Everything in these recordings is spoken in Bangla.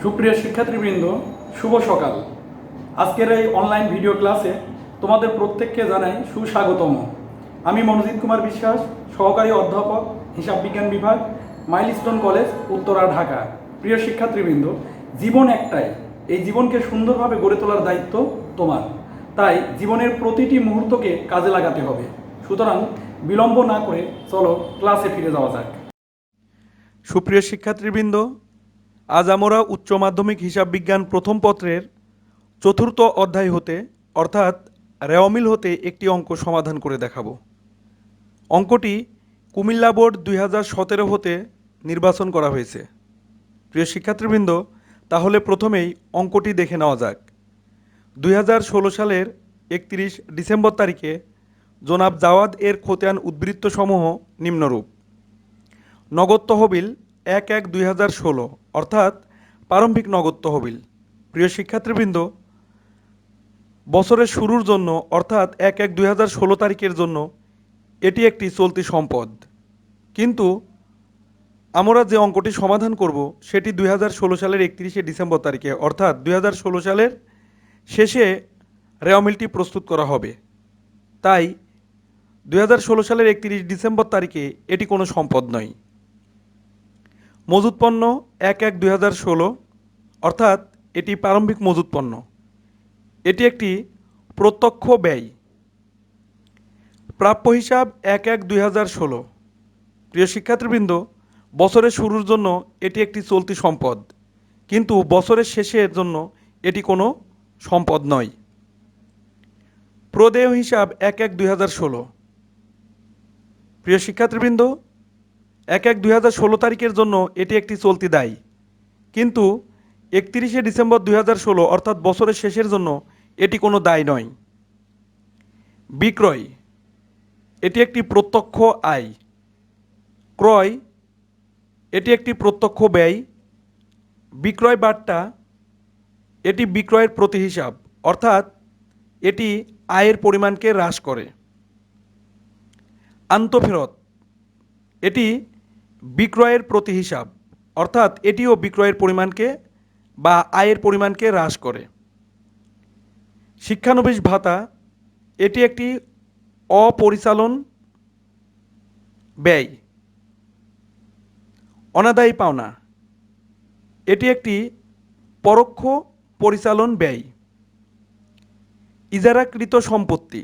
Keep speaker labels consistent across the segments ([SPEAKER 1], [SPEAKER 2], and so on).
[SPEAKER 1] সুপ্রিয় শিক্ষার্থীবৃন্দ, শুভ সকাল। আজকের এই অনলাইন ভিডিও ক্লাসে তোমাদের প্রত্যেককে জানাই সুস্বাগতম। আমি মনোজিৎ কুমার বিশ্বাস, সহকারী অধ্যাপক, হিসাব বিজ্ঞান বিভাগ, মাইলস্টোন কলেজ, উত্তরা, ঢাকা। প্রিয় শিক্ষার্থীবৃন্দ, জীবন একটাই, এই জীবনকে সুন্দরভাবে গড়ে তোলার দায়িত্ব তোমার। তাই জীবনের প্রতিটি মুহূর্তকে কাজে লাগাতে হবে। সুতরাং বিলম্ব না করে চলো ক্লাসে ফিরে যাওয়া যাক। সুপ্রিয় শিক্ষার্থীবৃন্দ, আজ আমরা উচ্চ মাধ্যমিক হিসাব বিজ্ঞান প্রথম পত্রের চতুর্থ অধ্যায় হতে অর্থাৎ রেওয়ামিল হতে একটি অঙ্ক সমাধান করে দেখাবো। অঙ্কটি কুমিল্লা বোর্ড 2017 হতে নির্বাচন করা হয়েছে। প্রিয় শিক্ষার্থীবৃন্দ, তাহলে প্রথমেই অঙ্কটি দেখে নেওয়া যাক। 2016 সালের 31 ডিসেম্বর তারিখে জনাব জাওয়াদ এর খতিয়ান উদ্বৃত্তসমূহ নিম্নরূপ: নগদ তহবিল 1/1/2016 অর্থাৎ প্রারম্ভিক নগদ তহবিল। প্রিয় শিক্ষার্থীবৃন্দ, বছরের শুরুর জন্য অর্থাৎ 1/1/2016 তারিখের জন্য এটি একটি চলতি সম্পদ, কিন্তু আমরা যে অঙ্কটি সমাধান করব সেটি 2016 সালের 31 ডিসেম্বর তারিখে অর্থাৎ 2016 সালের শেষে রেওয়ামিলটি প্রস্তুত করা হবে। তাই 2016 সালের 31 ডিসেম্বর তারিখে এটি কোনো সম্পদ নয়। মজুত পণ্য 1/1/2016 অর্থাৎ এটি প্রারম্ভিক মজুত পণ্য। এটি একটি প্রত্যক্ষ ব্যয়। প্রাপ্য হিসাব 1/1/2016। প্রিয় শিক্ষার্থীবৃন্দ, বছরের শুরুর জন্য এটি একটি চলতি সম্পদ, কিন্তু বছরের শেষের জন্য এটি কোনো সম্পদ নয়। প্রদেয় হিসাব 1/1/2016। প্রিয় শিক্ষার্থীবৃন্দ, 1/1/2016 তারিখের জন্য এটি একটি চলতি দায়, কিন্তু 31 ডিসেম্বর 2016 অর্থাৎ বছরের শেষের জন্য এটি কোনো দায় নয়। বিক্রয় এটি একটি প্রত্যক্ষ আয়। ক্রয় এটি একটি প্রত্যক্ষ ব্যয়। বিক্রয় বাট্টা এটি বিক্রয়ের প্রতি হিসাব, অর্থাৎ এটি আয়ের পরিমাণকে হ্রাস করে। আন্তঃফেরত এটি বিক্রয়ের প্রতি হিসাব, অর্থাৎ এটিও বিক্রয়ের পরিমাণকে বা আয়ের পরিমাণকে হ্রাস করে। শিক্ষানবিশ ভাতা এটি একটি অপরিচালন ব্যয়। অনাদায়ী পাওনা এটি একটি পরোক্ষ পরিচালন ব্যয়। ইজারাকৃত সম্পত্তি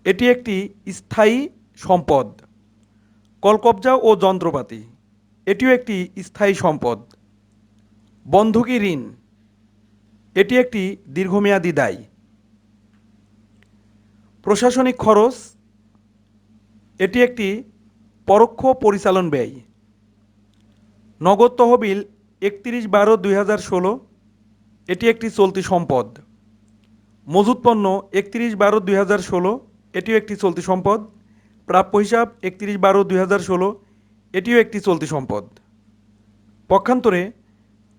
[SPEAKER 1] এটি একটি স্থায়ী সম্পদ। কলকব্জা ও যন্ত্রপাতি এটিও একটি স্থায়ী সম্পদ। বন্ধকি ঋণ এটি একটি দীর্ঘমেয়াদী দায়। প্রশাসনিক খরচ এটি একটি পরোক্ষ পরিচালন ব্যয়। নগদ তহবিল 31/12/2016 এটি একটি চলতি সম্পদ। মজুত পণ্য 31/12/2016 এটিও একটি চলতি সম্পদ। প্রাপ্য হিসাব 31/12/2016 এটিও একটি চলতি সম্পদ। পক্ষান্তরে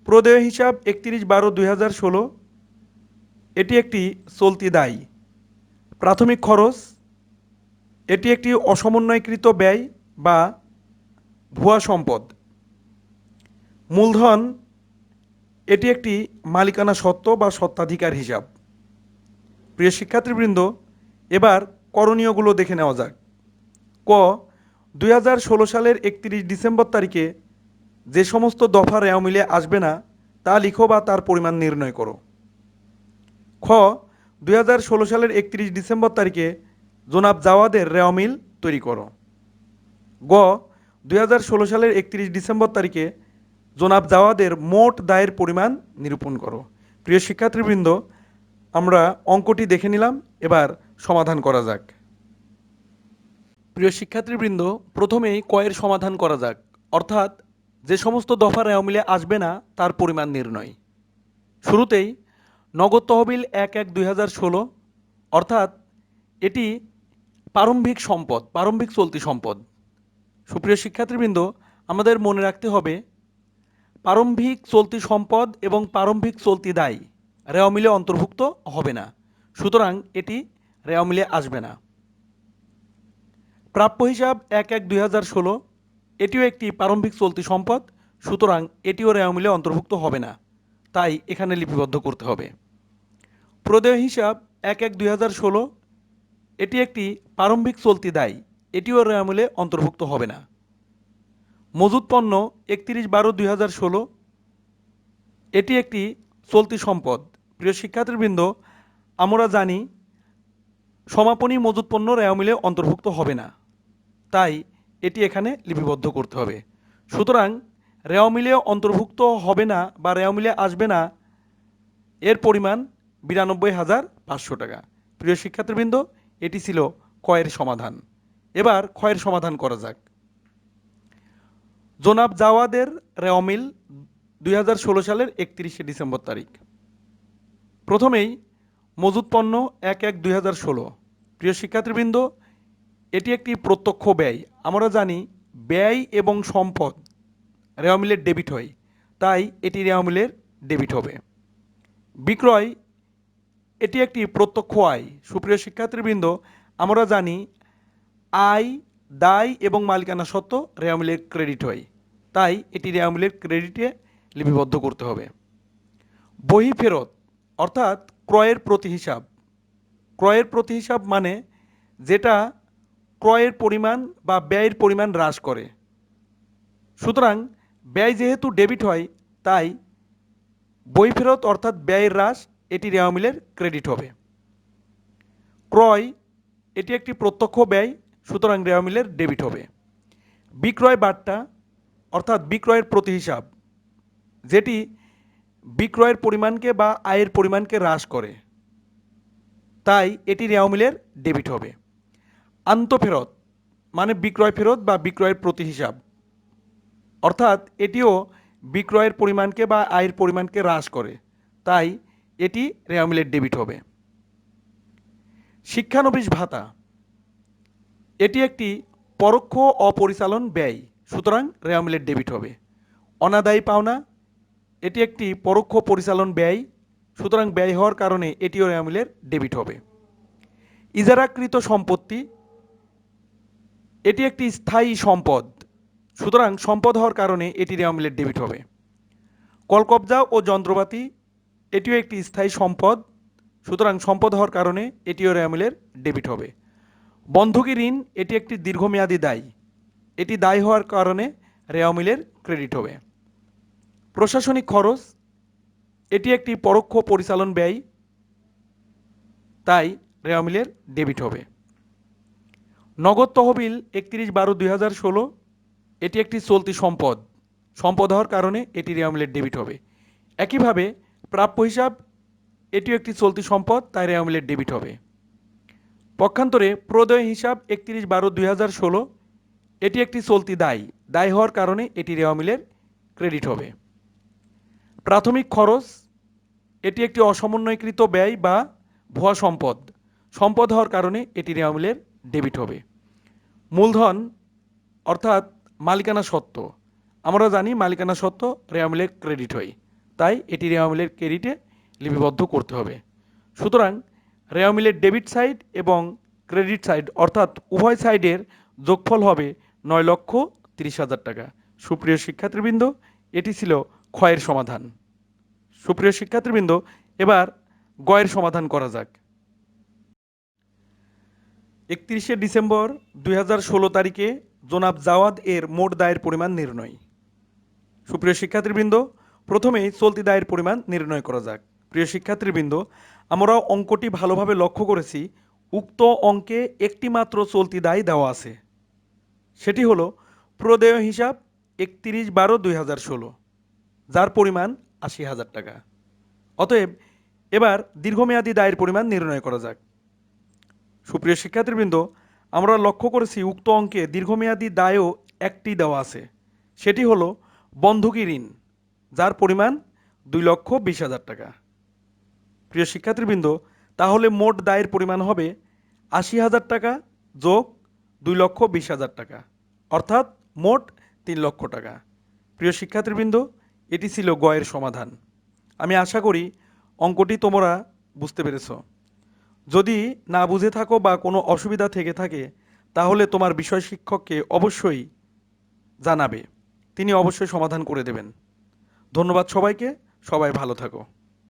[SPEAKER 1] প্রদেয় হিসাব 31/12/2016 এটি একটি চলতি দায়। প্রাথমিক খরচ এটি একটি অসমন্বয়কৃত ব্যয় বা ভুয়া সম্পদ। মূলধন এটি একটি মালিকানা সত্ত্ব বা স্বত্বাধিকার হিসাব। প্রিয় শিক্ষার্থীবৃন্দ, এবার করণীয়গুলো দেখে নেওয়া যাক। ক 2016 সালের 31 ডিসেম্বর তারিখে যে সমস্ত দফা রেওয়ামিলে আসবে না তা লিখো বা তার পরিমাণ নির্ণয় করো। খ 2016 সালের 31 ডিসেম্বর তারিখে জনাব জাওয়াদের রেওয়ামিল তৈরি করো। গ 2016 সালের 31 ডিসেম্বর তারিখে জনাব জাওয়াদের মোট দায়ের পরিমাণ নিরূপণ করো। প্রিয় শিক্ষার্থীবৃন্দ, আমরা অঙ্কটি দেখে নিলাম, এবার সমাধান করা যাক। প্রিয় শিক্ষার্থীবৃন্দ, প্রথমেই কয়ের সমাধান করা যাক, অর্থাৎ যে সমস্ত দফা রেওয়ামিলে আসবে না তার পরিমাণ নির্ণয়। শুরুতেই নগদ তহবিল 1/1/2016 অর্থাৎ এটি প্রারম্ভিক সম্পদ, প্রারম্ভিক চলতি সম্পদ। সুপ্রিয় শিক্ষার্থীবৃন্দ, আমাদের মনে রাখতে হবে প্রারম্ভিক চলতি সম্পদ এবং প্রারম্ভিক চলতি দায় রেওয়ামিলে অন্তর্ভুক্ত হবে না, সুতরাং এটি রেওয়ামিলে আসবে না। প্রাপ্য হিসাব 1/1/2016 এটিও একটি প্রারম্ভিক চলতি সম্পদ, সুতরাং এটিও রেওয়া মিলে অন্তর্ভুক্ত হবে না, তাই এখানে লিপিবদ্ধ করতে হবে। প্রদেয় হিসাব 1/1/2016, এটি একটি প্রারম্ভিক চলতি দায়, এটিও রেওয়া মিলে অন্তর্ভুক্ত হবে না। মজুত পণ্য 31/12/2016, এটি একটি চলতি সম্পদ। প্রিয় শিক্ষার্থীবৃন্দ, আমরা জানি সমাপনী মজুত পণ্য রেওয়া মিলে অন্তর্ভুক্ত হবে না, তাই এটি এখানে লিপিবদ্ধ করতে হবে। সুতরাং রেওয়া মিলে অন্তর্ভুক্ত হবে না বা রেওয়া মিলে আসবে না, এর পরিমাণ 92,500 টাকা। প্রিয় শিক্ষার্থীবৃন্দ, এটি ছিল ক্ষয়ের সমাধান। এবার ক্ষয়ের সমাধান করা যাক। জনাব জাওয়াদের রেওয়া মিল 2016 সালের 31শে ডিসেম্বর তারিখ। প্রথমেই মজুত পণ্য 1/1/2016। প্রিয় শিক্ষার্থীবৃন্দ, এটি একটি প্রত্যক্ষ ব্যয়। আমরা জানি ব্যয় এবং সম্পদ রেওয়া মিলের ডেবিট হয়, তাই এটি রেওয়া মিলের ডেবিট হবে। বিক্রয়, এটি একটি প্রত্যক্ষ আয়। সুপ্রিয় শিক্ষার্থীবৃন্দ, আমরা জানি আয়, দায় এবং মালিকানা সত্ত্ব রেওয়া মিলের ক্রেডিট হয়, তাই এটি রেওয়া মিলের ক্রেডিটে লিপিবদ্ধ করতে হবে। বহি ফেরত অর্থাৎ ক্রয়ের প্রতি হিসাব। ক্রয়ের প্রতি হিসাব মানে যেটা ক্রয়ের পরিমাণ বা ব্যয়ের পরিমাণ হ্রাস করে। সুতরাং ব্যয় যেহেতু ডেবিট হয়, তাই বহি ফেরত অর্থাৎ ব্যয়ের হ্রাস এটি রেওয়া মিলের ক্রেডিট হবে। ক্রয়, এটি একটি প্রত্যক্ষ ব্যয়, সুতরাং রেওয়া মিলের ডেবিট হবে। বিক্রয় বাট্টা অর্থাৎ বিক্রয়ের প্রতি হিসাব, যেটি বিক্রয়ের পরিমাণকে বা আয়ের পরিমাণকে হ্রাস করে, তাই এটি রেওয়া মিলের ডেবিট হবে। আন্তঃফেরত মানে বিক্রয় ফেরত বা বিক্রয়ের প্রতি হিসাব, অর্থাৎ এটিও বিক্রয়ের পরিমাণকে বা আয়ের পরিমাণকে হ্রাস করে, তাই এটি রেওয়া মিলের ডেবিট হবে। শিক্ষানবিশ ভাতা, এটি একটি পরোক্ষ অপরিচালন ব্যয়, সুতরাং রেওয়া মিলের ডেবিট হবে। অনাদায়ী পাওনা, এটি একটি পরোক্ষ পরিচালন ব্যয়, সুতরাং ব্যয় হওয়ার কারণে এটিও রেওয়া মিলের ডেবিট হবে। ইজারাকৃত সম্পত্তি, এটি একটি স্থায়ী সম্পদ, সুতরাং সম্পদ হওয়ার কারণে এটি রেওয়া মিলের ডেবিট হবে। কলকবজা ও যন্ত্রপাতি, এটিও একটি স্থায়ী সম্পদ, সুতরাং সম্পদ হওয়ার কারণে এটিও রেওয়া মিলের ডেবিট হবে। বন্ধকি ঋণ, এটি একটি দীর্ঘমেয়াদী দায়, এটি দায় হওয়ার কারণে রেওয়া মিলের ক্রেডিট হবে। প্রশাসনিক খরচ, এটি একটি পরোক্ষ পরিচালন ব্যয়, তাই রেওয়া মিলের ডেবিট হবে। নগদ তহবিল 31/12/2016, এটি একটি চলতি সম্পদ, সম্পদ হওয়ার কারণে এটি রেওয়া মিলের ডেবিট হবে। একইভাবে প্রাপ্য হিসাব, এটিও একটি চলতি সম্পদ, তাই রেওয়া মিলের ডেবিট হবে। পক্ষান্তরে প্রদেয় হিসাব 31/12/2016, এটি একটি চলতি দায়, দায় হওয়ার কারণে এটি রেওয়া মিলের ক্রেডিট হবে। প্রাথমিক খরচ, এটি একটি অসমন্বয়কৃত ব্যয় বা ভুয়া সম্পদ, সম্পদ হওয়ার কারণে এটি রেওয়া মিলের ডেবিট হবে। মূলধন অর্থাৎ মালিকানা সত্ত্ব, আমরা জানি মালিকানা সত্ত্ব রেওয়া মিলের ক্রেডিট হয়, তাই এটি রেওয়া মিলের ক্রেডিটে লিপিবদ্ধ করতে হবে। সুতরাং রেওয়া মিলের ডেবিট সাইড এবং ক্রেডিট সাইড অর্থাৎ উভয় সাইডের যোগফল হবে 9,30,000 টাকা। সুপ্রিয় শিক্ষার্থীবৃন্দ, এটি ছিল ক্ষয়ের সমাধান। সুপ্রিয় শিক্ষার্থীবৃন্দ, এবার গয়ের সমাধান করা যাক। 31শে ডিসেম্বর 2016 তারিখে জনাব জাওয়াদ এর মোট দায়ের পরিমাণ নির্ণয়। সুপ্রিয় শিক্ষার্থীবৃন্দ, প্রথমেই চলতি দায়ের পরিমাণ নির্ণয় করা যাক। প্রিয় শিক্ষার্থীবৃন্দ, আমরা অঙ্কটি ভালোভাবে লক্ষ্য করেছি। উক্ত অঙ্কে একটি মাত্র চলতি দায় দেওয়া আছে, সেটি হলো প্রদেয় হিসাব 31/12/2016, যার পরিমাণ 80,000 টাকা। অতএব এবার দীর্ঘমেয়াদী দায়ের পরিমাণ নির্ণয় করা যাক। সুপ্রিয় শিক্ষার্থীবৃন্দ, আমরা লক্ষ্য করেছি উক্ত অঙ্কে দীর্ঘমেয়াদী দায়ও একটি দেওয়া আছে, সেটি হলো বন্ধকি ঋণ, যার পরিমাণ 2,20,000 টাকা। প্রিয় শিক্ষার্থীবৃন্দ, তাহলে মোট দায়ের পরিমাণ হবে 80,000 টাকা যোগ 2,20,000 টাকা, অর্থাৎ মোট 3 লক্ষ টাকা। প্রিয় শিক্ষার্থীবৃন্দ, এটি ছিল গয়ের সমাধান। আমি আশা করি অঙ্কটি তোমরা বুঝতে পেরেছ। যদি না বুঝে থাকো বা কোনো অসুবিধা থেকে থাকে, তাহলে তোমার বিষয় শিক্ষককে অবশ্যই জানাবে। তিনি অবশ্যই সমাধান করে দেবেন। ধন্যবাদ সবাইকে, সবাই ভালো থাকো।